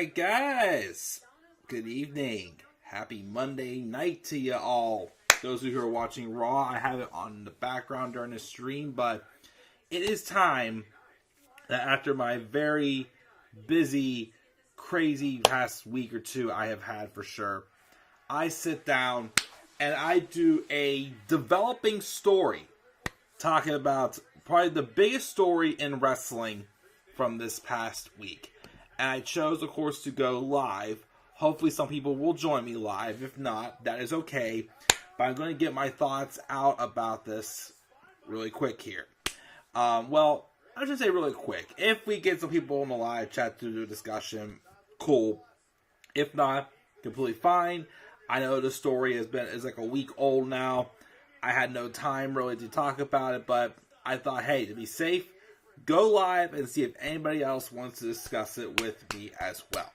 Alright guys, good evening. Happy Monday night to you all. Those of you who are watching Raw, I have it on the background during the stream, but it is time that after my very busy, crazy past week or two I have had for sure, I sit down and I do a developing story talking about probably the biggest story in wrestling from this past week. And I chose, of course, to go live. Hopefully some people will join me live. If not, that is okay. But I'm going to get my thoughts out about this really quick here. Well, I should say really quick. If we get some people in the live chat to do a discussion, cool. If not, completely fine. I know the story is like a week old now. I had no time really to talk about it, but I thought, hey, to be safe, go live and see if anybody else wants to discuss it with me as well.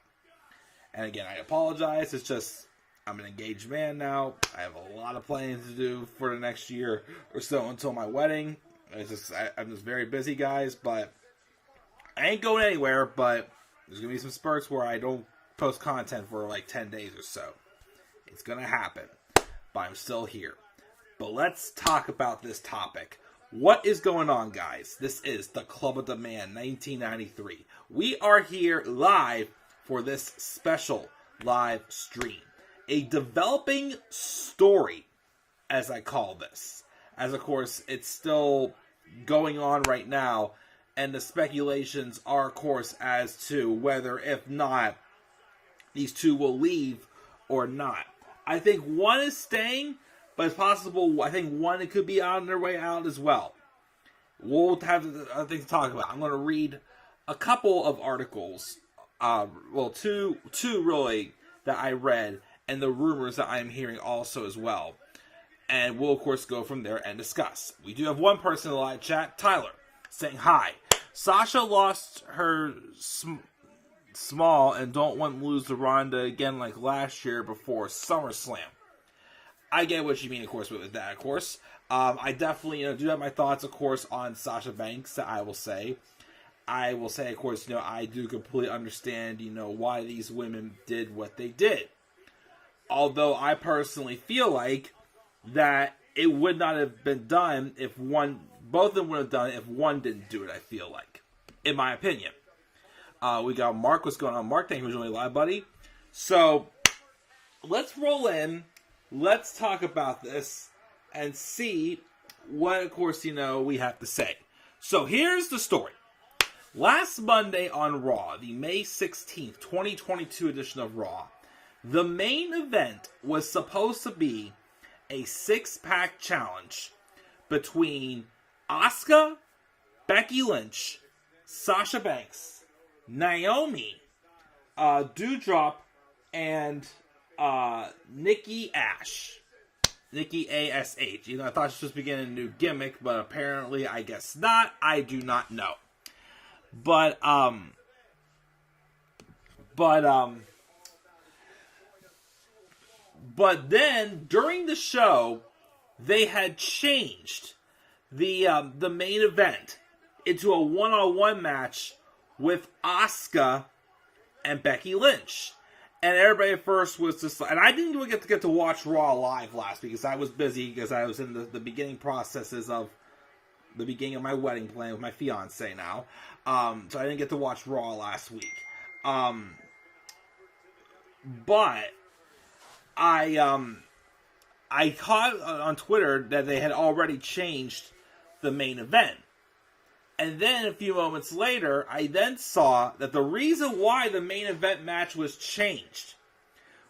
And again, I apologize. It's just, I'm an engaged man now. I have a lot of planning to do for the next year or so until my wedding. I'm just very busy, guys, but I ain't going anywhere, but there's going to be some spurts where I don't post content for like 10 days or so. It's going to happen, but I'm still here. But let's talk about this topic. What is going on, guys? This is the Club of the Man 1993. We are here live for this special live stream. A developing story, as I call this. As, of course, it's still going on right now. And the speculations are, of course, as to whether, if not, these two will leave or not. I think one is staying, but it's possible, I think one, it could be on their way out as well. We'll have things to talk about. I'm going to read a couple of articles, two really, that I read, and the rumors that I'm hearing also as well. And we'll, of course, go from there and discuss. We do have one person in the live chat, Tyler, saying hi. Sasha lost her small and don't want to lose to Ronda again like last year before SummerSlam. I get what you mean, of course, with that, of course. I definitely, do have my thoughts, of course, on Sasha Banks, that I will say. I will say, of course, I do completely understand, why these women did what they did. Although I personally feel like that it would not have been done if both of them would have done it if one didn't do it, I feel like. In my opinion. We got Mark. What's going on, Mark? Thank you for joining live, buddy. So, let's roll in. Let's talk about this and see what, of course, we have to say. So, here's the story. Last Monday on Raw, the May 16th, 2022 edition of Raw, the main event was supposed to be a six-pack challenge between Asuka, Becky Lynch, Sasha Banks, Naomi, Doudrop, and Nikki A.S.H. Nikki A.S.H. I thought she was beginning a new gimmick, but apparently I guess not. I do not know. But then during the show, they had changed the main event into a one-on-one match with Asuka and Becky Lynch. And everybody at first was just, and I didn't really get to watch Raw live last week because I was busy, because I was in the beginning processes of the beginning of my wedding plan with my fiance now. So I didn't get to watch Raw last week. But I caught on Twitter that they had already changed the main event. And then a few moments later, I then saw that the reason why the main event match was changed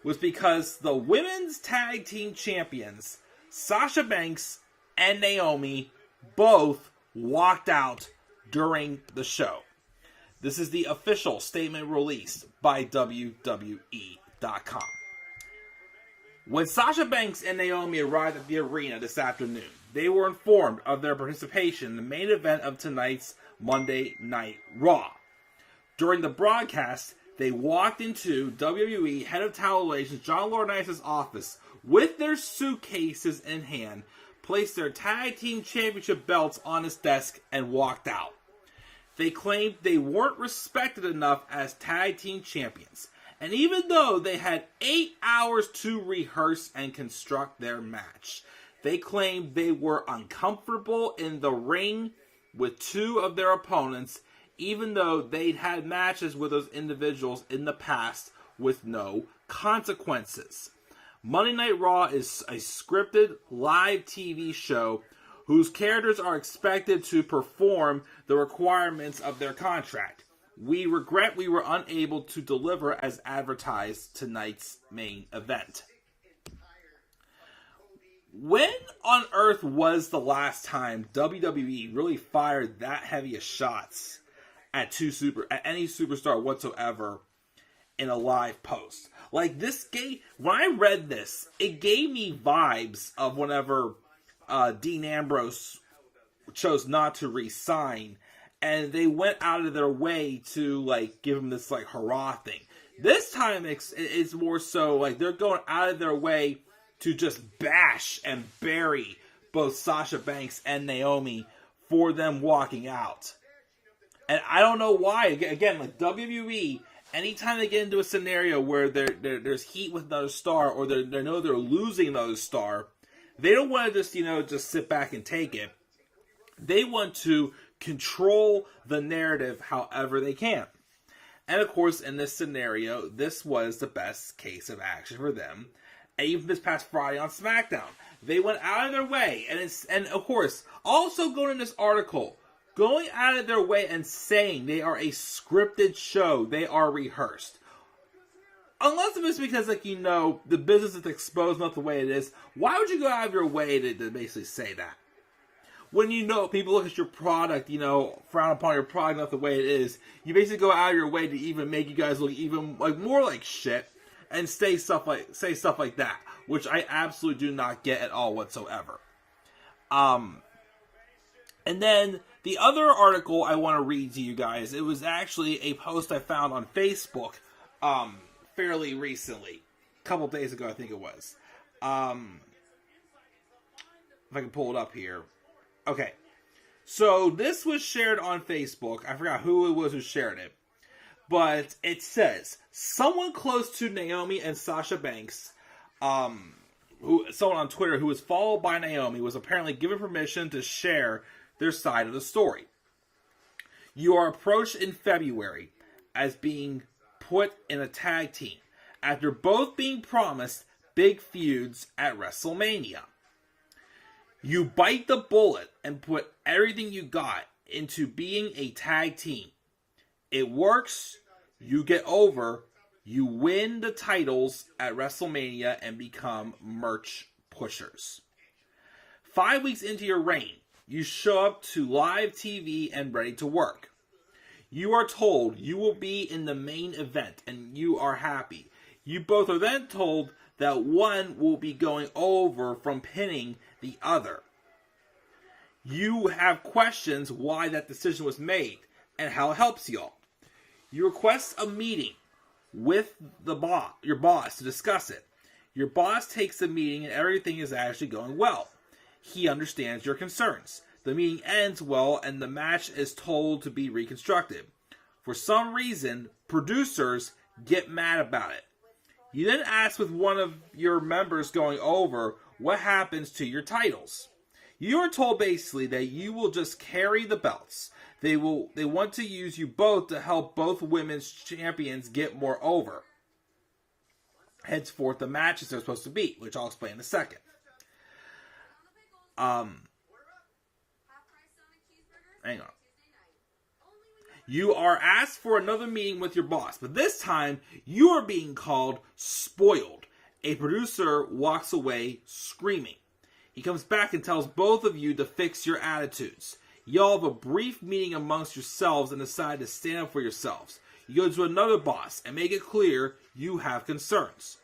was because the women's tag team champions, Sasha Banks and Naomi, both walked out during the show. This is the official statement released by WWE.com. When Sasha Banks and Naomi arrived at the arena this afternoon, they were informed of their participation in the main event of tonight's Monday Night Raw. During the broadcast, they walked into WWE Head of Talent Relations John Laurinaitis' office with their suitcases in hand, placed their tag team championship belts on his desk, and walked out. They claimed they weren't respected enough as tag team champions. And even though they had 8 hours to rehearse and construct their match, they claimed they were uncomfortable in the ring with 2 of their opponents, even though they'd had matches with those individuals in the past with no consequences. Monday Night Raw is a scripted live TV show whose characters are expected to perform the requirements of their contract. We regret we were unable to deliver as advertised tonight's main event. When on earth was the last time WWE really fired that heavy of shots at any superstar whatsoever in a live post? Like, when I read this, it gave me vibes of whenever Dean Ambrose chose not to re-sign, and they went out of their way to, like, give him this, like, hurrah thing. This time, it's more so, like, they're going out of their way to just bash and bury both Sasha Banks and Naomi for them walking out. And I don't know why. Again, like, WWE, anytime they get into a scenario where there's heat with another star, or they know they're losing another star, they don't want to just sit back and take it. They want to control the narrative however they can. And of course, in this scenario, this was the best case of action for them. And even this past Friday on SmackDown, they went out of their way, and of course, also going in this article, going out of their way and saying they are a scripted show, they are rehearsed. Unless it's because, like, the business is exposed not the way it is, why would you go out of your way to basically say that? When people look at your product, frown upon your product not the way it is, you basically go out of your way to even make you guys look even more like shit, and say stuff like that, which I absolutely do not get at all whatsoever. And then the other article I want to read to you guys, it was actually a post I found on Facebook fairly recently. A couple days ago, I think it was. If I can pull it up here. Okay. So this was shared on Facebook. I forgot who it was who shared it. But it says, someone close to Naomi and Sasha Banks, someone on Twitter who was followed by Naomi, was apparently given permission to share their side of the story. You are approached in February as being put in a tag team after both being promised big feuds at WrestleMania. You bite the bullet and put everything you got into being a tag team. It works, you get over, you win the titles at WrestleMania and become merch pushers. 5 weeks into your reign, you show up to live TV and ready to work. You are told you will be in the main event and you are happy. You both are then told that one will be going over from pinning the other. You have questions why that decision was made and how it helps y'all. You request a meeting with your boss to discuss it. Your boss takes the meeting and everything is actually going well. He understands your concerns. The meeting ends well and the match is told to be reconstructed. For some reason, producers get mad about it. You then ask with one of your members going over what happens to your titles. You are told basically that you will just carry the belts. They want to use you both to help both women's champions get more over. Henceforth, the matches they're supposed to be, which I'll explain in a second. Hang on. You are asked for another meeting with your boss, but this time you are being called spoiled. A producer walks away screaming. He comes back and tells both of you to fix your attitudes. Y'all have a brief meeting amongst yourselves and decide to stand up for yourselves. You go to another boss and make it clear you have concerns.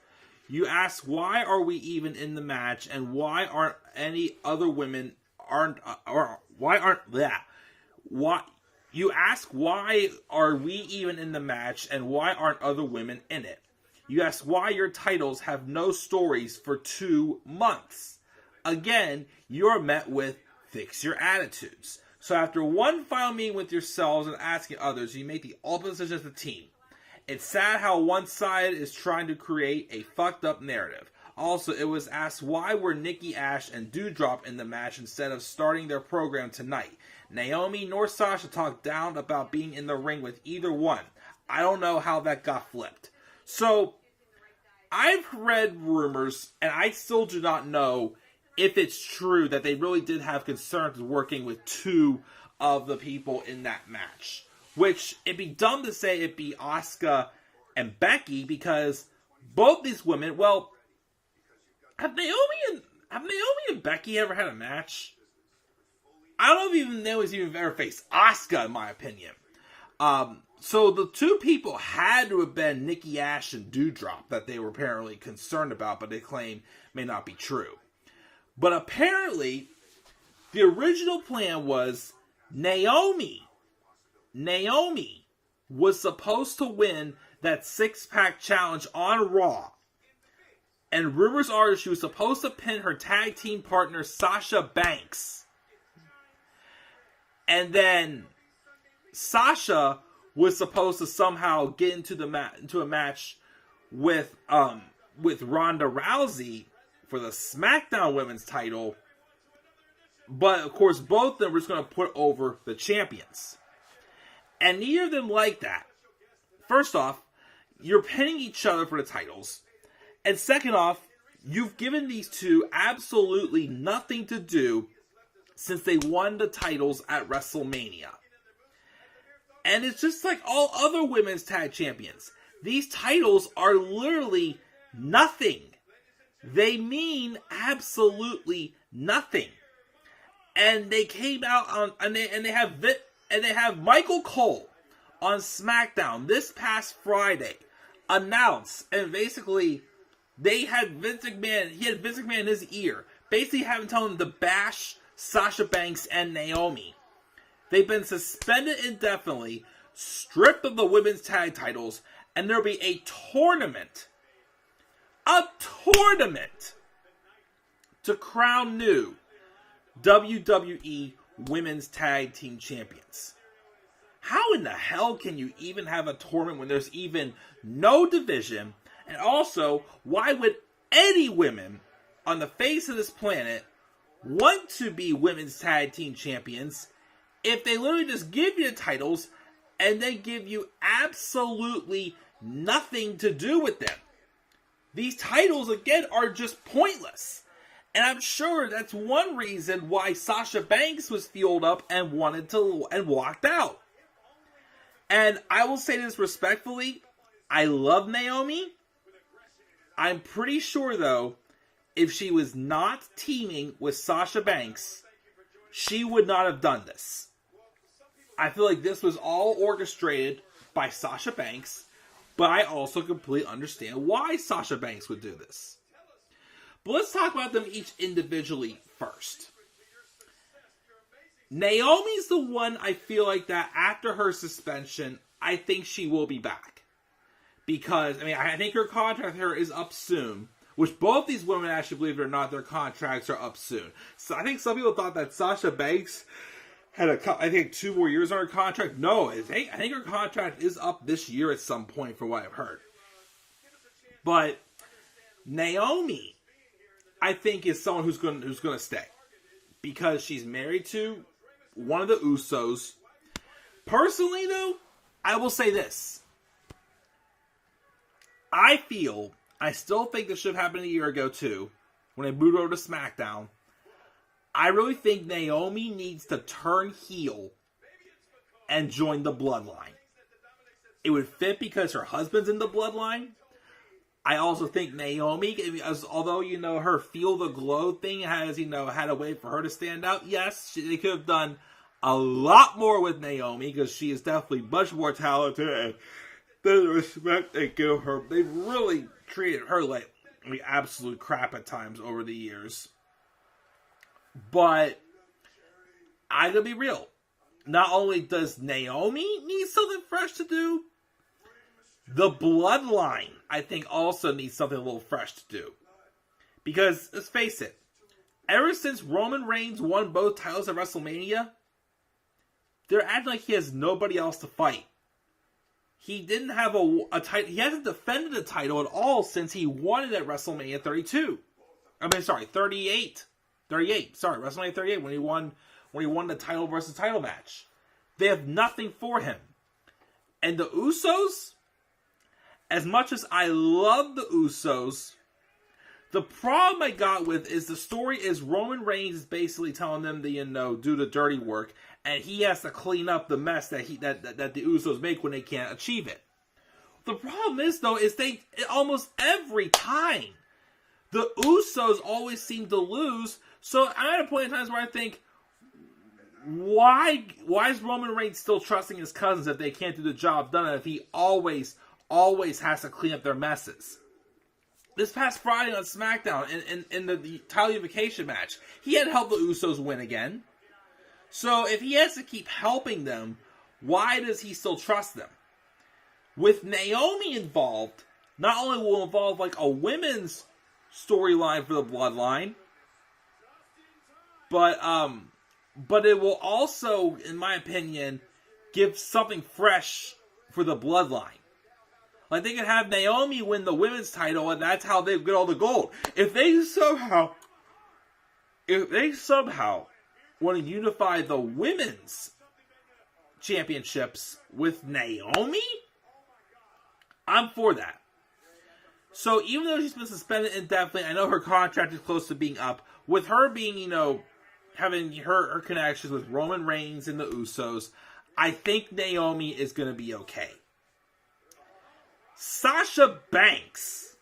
You ask why are we even in the match and why aren't any other women You ask why are we even in the match and why aren't other women in it. You ask why your titles have no stories for 2 months. Again, you're met with fix your attitudes. So after one final meeting with yourselves and asking others, you make the ultimate decision as a team. It's sad how one side is trying to create a fucked up narrative. Also, it was asked why were Nikki A.S.H and Doudrop in the match instead of starting their program tonight. Naomi nor Sasha talked down about being in the ring with either one. I don't know how that got flipped. So, I've read rumors, and I still do not know if it's true that they really did have concerns working with two of the people in that match. Which, it'd be dumb to say it'd be Asuka and Becky, because both these women, well, have Naomi and Becky ever had a match? I don't even know if he's ever faced Asuka, in my opinion. So the two people had to have been Nikki A.S.H and Doudrop that they were apparently concerned about, but they claim may not be true. But apparently, the original plan was Naomi was supposed to win that six-pack challenge on Raw. And rumors are that she was supposed to pin her tag team partner Sasha Banks. And then Sasha was supposed to somehow get into a match with Ronda Rousey for the SmackDown Women's title. But of course, both of them were just going to put over the champions. And neither of them like that. First off, you're pinning each other for the titles. And second off, you've given these two absolutely nothing to do since they won the titles at WrestleMania. And it's just like all other women's tag champions. These titles are literally nothing. They mean absolutely nothing. And they came out on, and they have Michael Cole on SmackDown this past Friday announce, and basically they had Vince McMahon. He had Vince McMahon in his ear, basically having told him to bash Sasha Banks and Naomi. They've been suspended indefinitely, stripped of the women's tag titles, and there'll be a tournament to crown new WWE Women's Tag Team Champions. How in the hell can you even have a tournament when there's even no division? And also, why would any women on the face of this planet want to be Women's Tag Team Champions if they literally just give you the titles and they give you absolutely nothing to do with them? These titles, again, are just pointless. And I'm sure that's one reason why Sasha Banks was fueled up and walked out. And I will say this respectfully, I love Naomi. I'm pretty sure, though, if she was not teaming with Sasha Banks, she would not have done this. I feel like this was all orchestrated by Sasha Banks, but I also completely understand why Sasha Banks would do this. But let's talk about them each individually first. Naomi's the one I feel like that after her suspension, I think she will be back. Because, I think her contract here is up soon. Which both these women, actually, believe it or not, their contracts are up soon. So I think some people thought that Sasha Banks had 2 more years on her contract. No, I think her contract is up this year at some point, from what I've heard. But Naomi, I think, is someone who's going to stay. Because she's married to one of the Usos. Personally, though, I will say this. I still think this should have happened a year ago, too, when they moved over to SmackDown. I really think Naomi needs to turn heel and join the Bloodline. It would fit because her husband's in the Bloodline. I also think Naomi, although, her Feel the Glow thing has, had a way for her to stand out. Yes, they could have done a lot more with Naomi because she is definitely much more talented, and the respect they give her, they've really treated her like absolute crap at times over the years. But I gotta be real. Not only does Naomi need something fresh to do, the Bloodline, I think, also needs something a little fresh to do. Because, let's face it, ever since Roman Reigns won both titles at WrestleMania, they're acting like he has nobody else to fight. He didn't have a title. He hasn't defended a title at all since he won it at WrestleMania 32. 38. 38. Sorry, WrestleMania 38 when he won the title versus title match. They have nothing for him. And the Usos, as much as I love the Usos, the problem I got with is the story is Roman Reigns is basically telling them to, do the dirty work, and he has to clean up the mess that the Usos make when they can't achieve it. The problem is, though, is almost every time, the Usos always seem to lose. So I'm at a point in times where I think, why is Roman Reigns still trusting his cousins if they can't do the job done, and if he always has to clean up their messes? This past Friday on SmackDown, in the title unification match, he had helped the Usos win again. So if he has to keep helping them, why does he still trust them? With Naomi involved, not only will it involve like a women's storyline for the Bloodline, but it will also, in my opinion, give something fresh for the Bloodline. Like, they could have Naomi win the women's title, and that's how they get all the gold. If they somehow want to unify the women's championships with Naomi, I'm for that. So, even though she's been suspended indefinitely, I know her contract is close to being up. With her being, having her connections with Roman Reigns and the Usos, I think Naomi is going to be okay. Sasha Banks.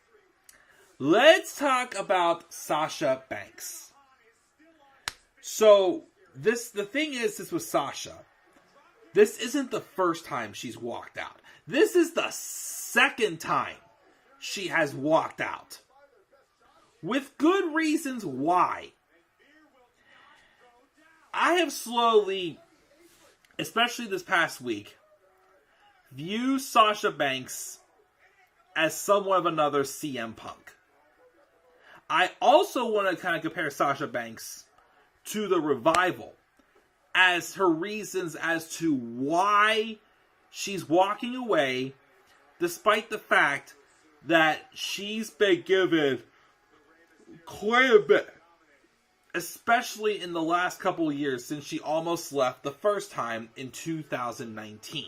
Let's talk about Sasha Banks. So, the thing is, this with Sasha, this isn't the first time she's walked out. This is the second time she has walked out. With good reasons why. I have slowly, especially this past week, viewed Sasha Banks as somewhat of another CM Punk. I also want to kind of compare Sasha Banks to the Revival as her reasons as to why she's walking away, despite the fact that she's been given quite a bit, especially in the last couple of years since she almost left the first time in 2019.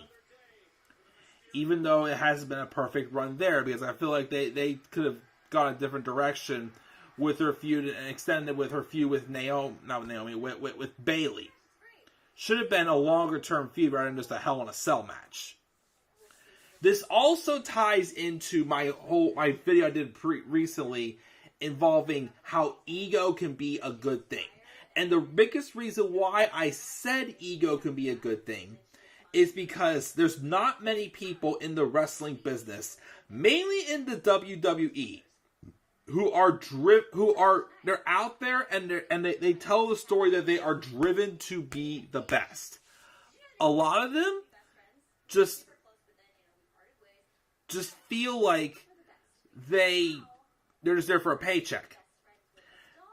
Even though it hasn't been a perfect run there, because I feel like they could have gone a different direction with her feud and extended with her feud with with Bayley. Should have been a longer term feud rather than just a Hell in a Cell match. This also ties into my video I did recently involving how ego can be a good thing. And the biggest reason why I said ego can be a good thing is because there's not many people in the wrestling business, mainly in the WWE, they're out there and they tell the story that they are driven to be the best. A lot of them just feel like they're just there for a paycheck.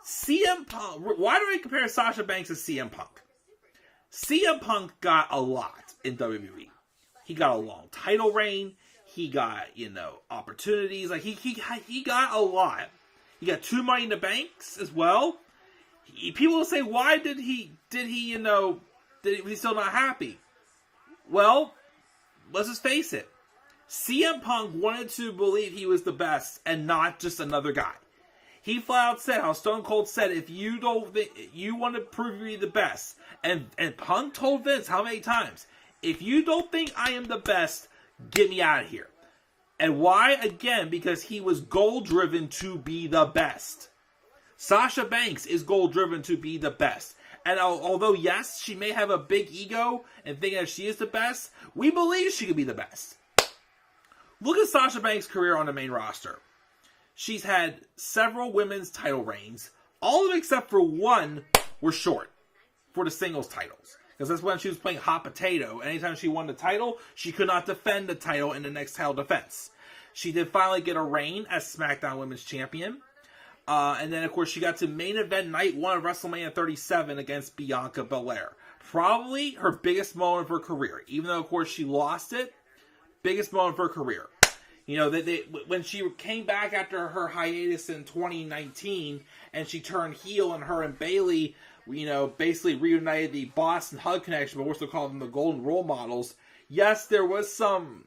CM Punk, why do I compare Sasha Banks to CM Punk? CM Punk got a lot in WWE. He got a long title reign. He got, opportunities. Like, he got a lot. He got 2 Money in the Banks as well. People will say, why did he, was he still not happy? Well, let's just face it. CM Punk wanted to believe he was the best and not just another guy. He flat out said, how Stone Cold said, if you don't think, you want to prove you the best. And Punk told Vince how many times, if you don't think I am the best, get me out of here. And why? Again, because he was goal-driven to be the best. Sasha Banks is goal-driven to be the best. And although, yes, she may have a big ego and think that she is the best, we believe she could be the best. Look at Sasha Banks' career on the main roster. She's had several women's title reigns. All of them except for one were short for the singles titles. Because that's when she was playing hot potato. Anytime she won the title, she could not defend the title in the next title defense. She did finally get a reign as SmackDown Women's Champion. And then, of course, she got to main event night 1 of WrestleMania 37 against Bianca Belair. probably her biggest moment of her career. Even though, of course, she lost it, biggest moment of her career. You know, when she came back after her hiatus in 2019, and she turned heel, and her and Bayley, you know, basically reunited the Boston Hug Connection, but we're still calling them the Golden Role Models. Yes, there was some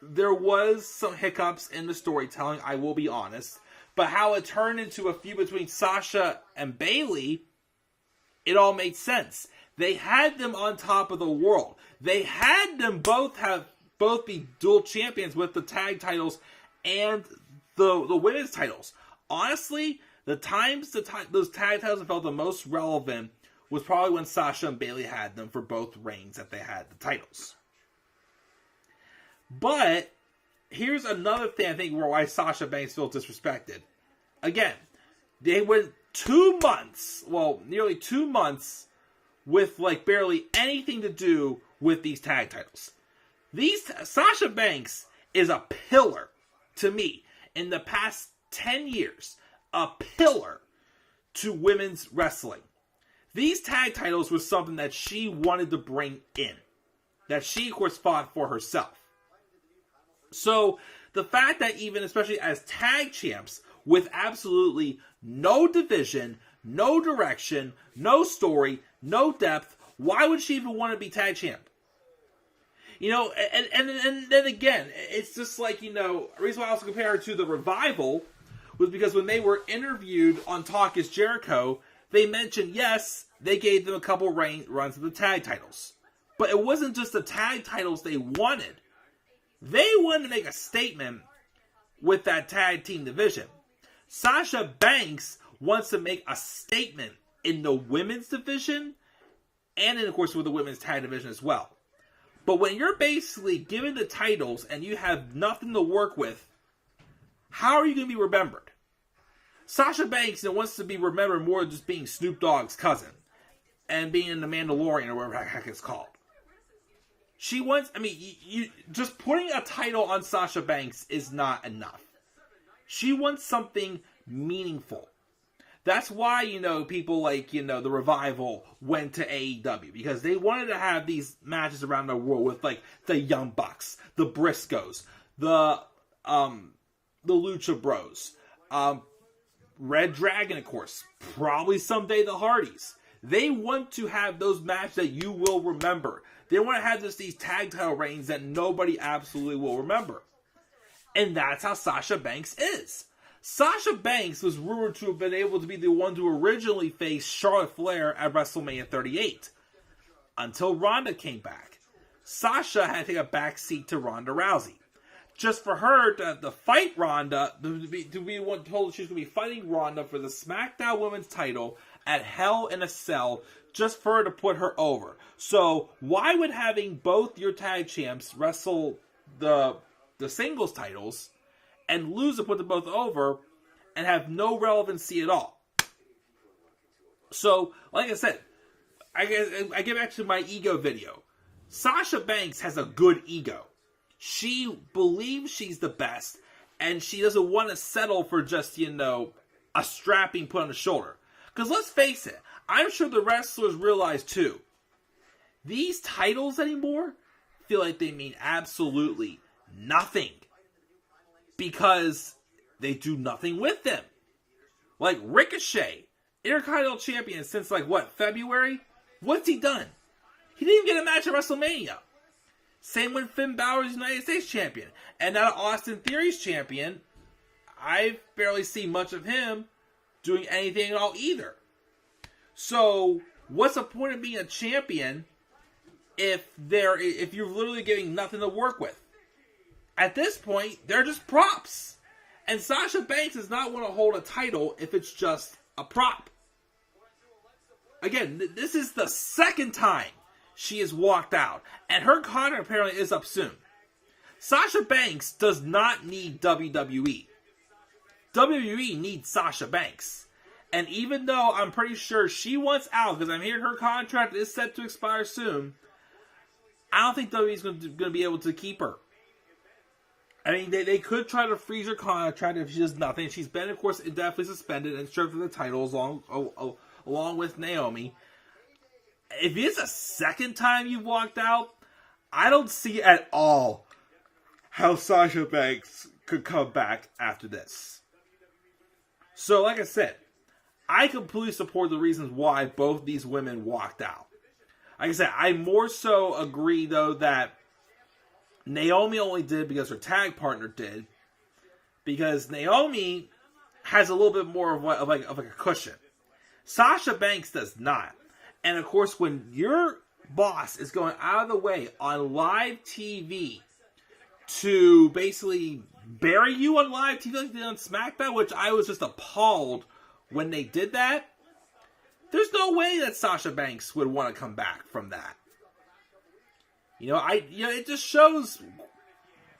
hiccups in the storytelling, I will be honest. But how it turned into a feud between Sasha and Bayley, it all made sense. They had them on top of the world. They had them both be dual champions with the tag titles and the women's titles. Honestly, those tag titles that felt the most relevant was probably when Sasha and Bayley had them for both reigns that they had the titles. But here's another thing I think why Sasha Banks feels disrespected. Again, they went 2 months, nearly 2 months, with like barely anything to do with these tag titles. Sasha Banks is a pillar to me in the past 10 years. A pillar to women's wrestling. These tag titles were something that she wanted to bring in. That she, of course, fought for herself. So, the fact that even, especially as tag champs, with absolutely no division, no direction, no story, no depth, why would she even want to be tag champ? You know, and then again, it's just like, you know, the reason why I also compare her to the Revival was because when they were interviewed on Talk is Jericho, they mentioned, yes, they gave them a couple runs of the tag titles. But it wasn't just the tag titles they wanted. They wanted to make a statement with that tag team division. Sasha Banks wants to make a statement in the women's division and, of course, with the women's tag division as well. But when you're basically given the titles and you have nothing to work with, how are you going to be remembered? Sasha Banks wants to be remembered more than just being Snoop Dogg's cousin and being in The Mandalorian or whatever the heck it's called. She wants, you just putting a title on Sasha Banks is not enough. She wants something meaningful. That's why, you know, people like, you know, the Revival went to AEW. Because they wanted to have these matches around the world with, like, the Young Bucks, the Briscoes, the Lucha Bros, Red Dragon, of course, probably someday the Hardys. They want to have those matches that you will remember. They want to have these tag title reigns that nobody absolutely will remember. And that's how Sasha Banks is. Sasha Banks was rumored to have been able to be the one to originally face Charlotte Flair at WrestleMania 38. Until Ronda came back. Sasha had to take a back seat to Ronda Rousey. Just for her to fight Ronda, to be told she was going to be fighting Ronda for the SmackDown Women's title at Hell in a Cell, just for her to put her over. So, why would having both your tag champs wrestle the singles titles and lose to put them both over and have no relevancy at all? So, like I said, I get back to my ego video. Sasha Banks has a good ego. She believes she's the best, and she doesn't want to settle for just, you know, a strap being put on the shoulder. Because let's face it, I'm sure the wrestlers realize too, these titles anymore feel like they mean absolutely nothing. Because they do nothing with them. Like Ricochet, Intercontinental Champion since February? What's he done? He didn't even get a match at WrestleMania. Same with Finn Balor's United States Champion. And now Austin Theory's Champion, I've barely seen much of him doing anything at all either. So, what's the point of being a champion if you're literally getting nothing to work with? At this point, they're just props. And Sasha Banks does not want to hold a title if it's just a prop. Again, this is the second time she has walked out. And her contract apparently is up soon. Sasha Banks does not need WWE. WWE needs Sasha Banks. And even though I'm pretty sure she wants out, because I'm hearing her contract is set to expire soon, I don't think WWE's going to be able to keep her. I mean, they could try to freeze her contract if she does nothing. She's been, of course, indefinitely suspended and stripped from the titles along with Naomi. If it's a second time you've walked out, I don't see at all how Sasha Banks could come back after this. So, like I said, I completely support the reasons why both these women walked out. Like I said, I more so agree, though, that Naomi only did because her tag partner did. Because Naomi has a little bit more of a cushion. Sasha Banks does not. And, of course, when your boss is going out of the way on live TV to basically bury you on live TV like they did on SmackDown, which I was just appalled when they did that, there's no way that Sasha Banks would want to come back from that. It just shows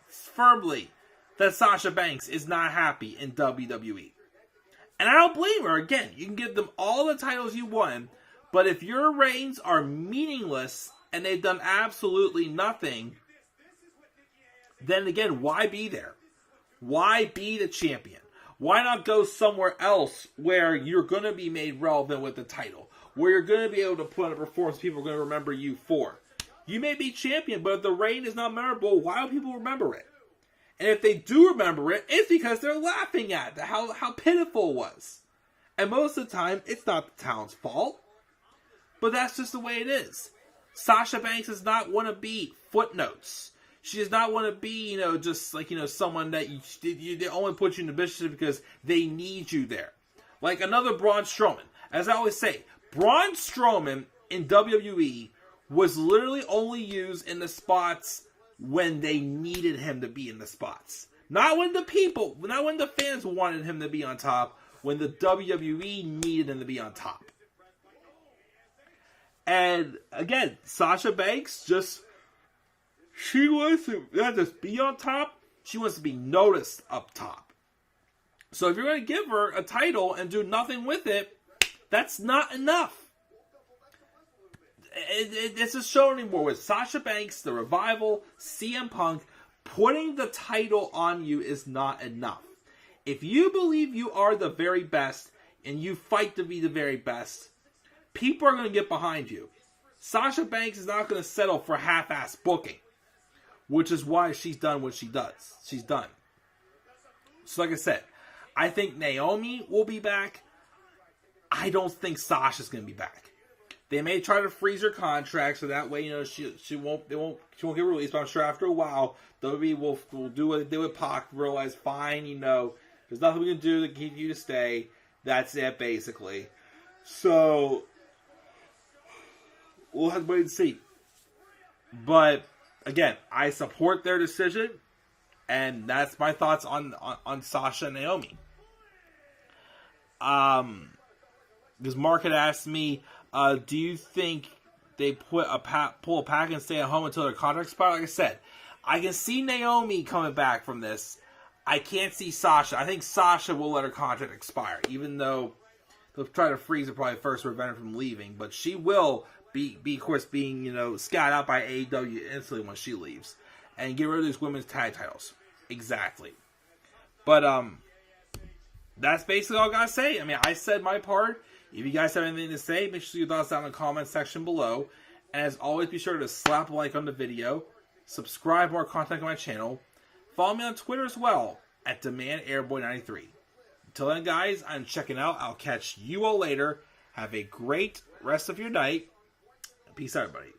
firmly that Sasha Banks is not happy in WWE. And I don't blame her. Again, you can give them all the titles you want, but if your reigns are meaningless and they've done absolutely nothing, then again, why be there? Why be the champion? Why not go somewhere else where you're going to be made relevant with the title? Where you're going to be able to put on a performance people are going to remember you for? You may be champion, but if the reign is not memorable, why do people remember it? And if they do remember it, it's because they're laughing at how pitiful it was. And most of the time, it's not the talent's fault. But that's just the way it is. Sasha Banks does not want to be footnotes. She does not want to be, just like, someone that they only put you in the business because they need you there. Like another Braun Strowman. As I always say, Braun Strowman in WWE was literally only used in the spots when they needed him to be in the spots. Not when the fans wanted him to be on top, when the WWE needed him to be on top. And again, Sasha Banks she wants to not just be on top, she wants to be noticed up top. So if you're going to give her a title and do nothing with it, that's not enough. It's a show anymore with Sasha Banks, The Revival, CM Punk. Putting the title on you is not enough. If you believe you are the very best and you fight to be the very best, people are going to get behind you. Sasha Banks is not going to settle for half-ass booking, which is why she's done what she does. She's done. So like I said, I think Naomi will be back. I don't think Sasha's going to be back. They may try to freeze her contract so that way, she won't get released. But I'm sure after a while, WWE will do what they did with Pac. Realize, fine, there's nothing we can do to keep you to stay. That's it, basically. So we'll have to wait and see. But again, I support their decision, and that's my thoughts on Sasha and Naomi. Because Mark had asked me, do you think they pull a pack and stay at home until their contract expires? Like I said, I can see Naomi coming back from this. I can't see Sasha. I think Sasha will let her contract expire, even though they'll try to freeze her probably first to prevent her from leaving. But she will be of course, being, scouted out by AEW instantly when she leaves. And get rid of these women's tag titles. Exactly. But, that's basically all I gotta say. I mean, I said my part. If you guys have anything to say, make sure you throw us down in the comment section below. And as always, be sure to slap a like on the video. Subscribe for more content on my channel. Follow me on Twitter as well, at DemandAirboy93. Until then, guys, I'm checking out. I'll catch you all later. Have a great rest of your night. Peace out, everybody.